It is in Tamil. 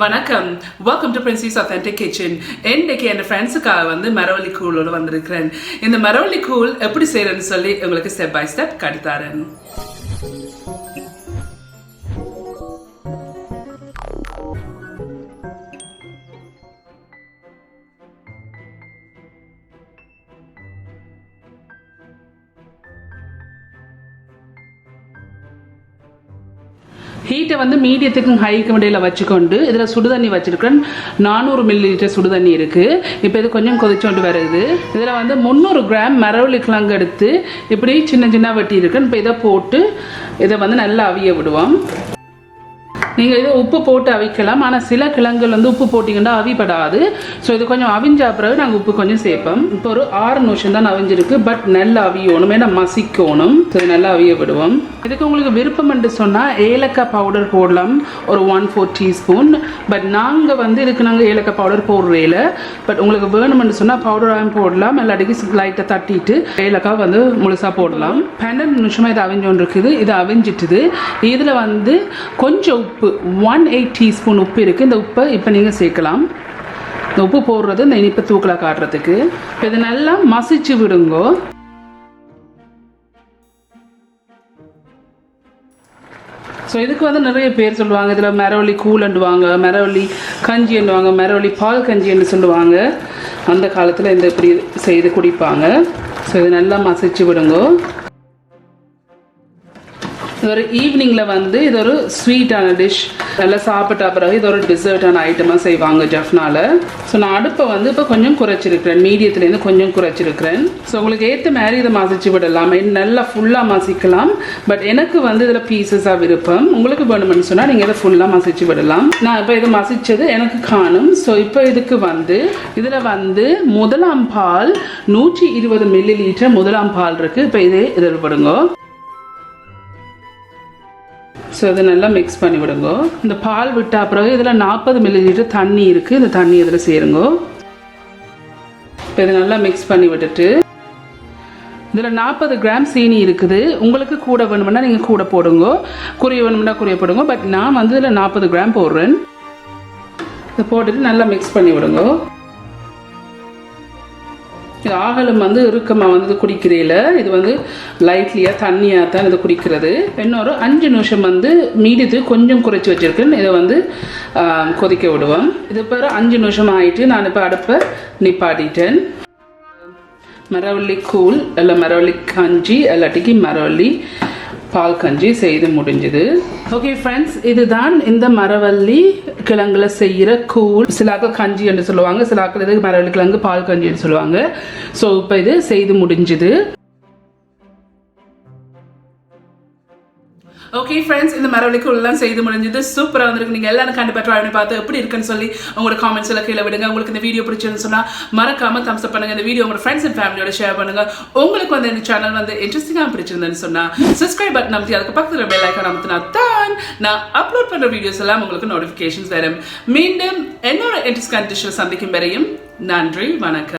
வணக்கம், welcome to princess authentic kitchen. இன்னைக்கு என் ஃப்ரெண்ட்ஸுக்காக மரவள்ளி கூழோடு வந்திருக்கிறேன். இந்த மரவள்ளி கூழ் எப்படி செய்யறேன்னு சொல்லி உங்களுக்கு ஸ்டெப் பை ஸ்டெப் காட்டித்தாரேன். ஹீட்டை மீடியத்துக்கும் ஹைக்கும் இடையில் வச்சுக்கொண்டு இதில் சுடுதண்ணி வச்சுருக்கேன். 400 ml சுடுதண்ணி இருக்குது. இப்போ இது கொஞ்சம் கொதிச்சோண்டு வருது. இதில் 300 கிராம் மரவள்ளி கிழங்கு எடுத்து இப்படி சின்ன சின்ன வெட்டி இருக்கேன். இப்போ இதை போட்டு இதை நல்லா அவிய விடுவோம். நீங்கள் இதை உப்பு போட்டு அவிக்கலாம். ஆனால் சில கிழங்குகள் உப்பு போட்டிங்கன்னா அவிப்படாது. ஸோ இது கொஞ்சம் அவிஞ்ச பிறகு நாங்கள் உப்பு கொஞ்சம் சேர்ப்போம். இப்போ ஒரு 6 நிமிஷம் தான் அவிஞ்சிருக்கு. பட் நல்லா அவியணும், ஏன்னா மசிக்கணும். ஸோ நல்லா அவிய விடுவோம். இதுக்கு உங்களுக்கு விருப்பம் என்று சொன்னால் ஏலக்காய் பவுடர் போடலாம், ஒரு 1/4 டீஸ்பூன். பட் நாங்கள் இதுக்கு நாங்கள் ஏலக்காய் பவுடர் போடுறதில்ல. பட் உங்களுக்கு வேணும்னு சொன்னால் பவுடராகவும் போடலாம், இல்லாட்டிக்கு லைட்டாக தட்டிட்டு ஏலக்காய் முழுசாக போடலாம். 12 நிமிஷமாக இது அவிஞ்சோன்னு இருக்குது. இது அவிஞ்சிட்டுது. இதில் கொஞ்சம் உப்பு 1/8 டீஸ்பூன் உப்பு இருக்குது. இந்த உப்பை இப்போ நீங்கள் சேர்க்கலாம். இந்த உப்பு போடுறது இந்த இனிப்பை தூக்கலாக காட்டுறதுக்கு. இது நல்லா மசிச்சு விடுங்கோ. ஸோ இதுக்கு நிறைய பேர் சொல்லுவாங்க. இதில் மரவள்ளி கூழண்டுவாங்க, மரவள்ளி கஞ்சி எண்ணுவாங்க, மரவள்ளி பால் கஞ்சி என்று சொல்லுவாங்க. அந்த காலத்தில் இந்த இப்படி செய்து குடிப்பாங்க. ஸோ இது நல்லா மசிச்சு விடுங்கோ. இது ஒரு ஈவினிங்கில் இது ஒரு ஸ்வீட்டான டிஷ். நல்லா சாப்பிட்ட பிறகு இது ஒரு டிசர்ட்டான ஐட்டமாக செய்வாங்க ஜஃப்னால. ஸோ நான் அடுப்பை இப்போ கொஞ்சம் குறைச்சிருக்கிறேன், மீடியத்துலேருந்து கொஞ்சம் குறைச்சிருக்கிறேன். ஸோ உங்களுக்கு ஏற்ற மாதிரி இதை மசிச்சு விடலாம். நல்லா ஃபுல்லாக மசிக்கலாம். பட் எனக்கு இதில் பீசஸாக விருப்பம். உங்களுக்கு வேணும்னு சொன்னால் நீங்கள் இதை ஃபுல்லாக மசிச்சு விடலாம். நான் இப்போ இதை மசிச்சது எனக்கு காணும். ஸோ இப்போ இதுக்கு இதில் முதலாம் பால் 120 ml முதலாம் பால் இருக்குது. இப்போ இதே இதில் விடுங்க. ஸோ இதை நல்லா மிக்ஸ் பண்ணி விடுங்க. இந்த பால் விட்ட பிறகு இதில் 40 ml தண்ணி இருக்குது. இந்த தண்ணி இதில் சேருங்க. இப்போ இதை நல்லா மிக்ஸ் பண்ணி விட்டுட்டு இதில் 40 கிராம் சீனி இருக்குது. உங்களுக்கு கூட வேணும்னா நீங்கள் கூட போடுங்க, குறைய வேணும்னா குறைய போடுங்க. பட் நான் இதில் 40 கிராம் போடுறேன். இதை போட்டுட்டு நல்லா மிக்ஸ் பண்ணி விடுங்க. இது ஆகலும் இறுக்கமாக குடிக்கிறதில்ல. இது லைட்லியாக தண்ணியாக தான் இது குடிக்கிறது. இன்னொரு 5 நிமிஷம் மீடியத்துக்கு கொஞ்சம் குறைச்சி வச்சுருக்கேன். இதை கொதிக்க விடுவோம். இது இப்போ 5 நிமிஷம் ஆகிட்டு நான் இப்போ அடுப்பை நிப்பாட்டிட்டேன். மரவள்ளி கூழ் இல்லை மரவள்ளி கஞ்சி இல்லாட்டிக்கு மரவள்ளி பால் கஞ்சி செய்து முடிஞ்சுது. ஓகே ஃப்ரெண்ட்ஸ், இதுதான் இந்த மரவள்ளி கிழங்குல செய்கிற கூழ். சிலாக்கள் கஞ்சி என்று சொல்லுவாங்க, சிலாக்கள் இது மரவள்ளி கிழங்கு பால் கஞ்சி என்று சொல்லுவாங்க. ஸோ இப்போ இது செய்து முடிஞ்சுது. ஓகே ஃப்ரெண்ட்ஸ், இந்த மரவள்ளி கூழ்லாம் செய்து முடிஞ்சது. சூப்பராக வந்திருக்கு. நீங்கள் எல்லாரும் கண்டிப்பாக ட்ரை பண்ணி பார்த்து எப்படி இருக்குன்னு சொல்லி உங்களோட காமெண்ட்ஸ் எல்லாம் கீழே விடுங்க. உங்களுக்கு இந்த வீடியோ பிடிச்சிருந்து சொன்னால் மறக்காம தம்ஸ் அப் பண்ணுங்க. இந்த வீடியோ உங்களோட ஃப்ரெண்ட்ஸ் அண்ட் ஃபேமிலியோட ஷேர் பண்ணுங்க. உங்களுக்கு இந்த சேனல் இன்ட்ரெஸ்டிங்காக பிடிச்சிருந்தேன்னு சொன்னால் சப்ஸ்கிரைப் பட்டன் அமைத்தி அதுக்கு பக்கத்தில் பெல் ஐக்கான் அமைத்தினா தான் நான் அப்லோட் பண்ணுற வீடியோஸ் எல்லாம் உங்களுக்கு நோட்டிஃபிகேஷன்ஸ் வரும். மீண்டும் என்னோட இன்ட்ரெஸ்ட் கண்டிஷன் சந்திக்கும் வரையும் நன்றி, வணக்கம்.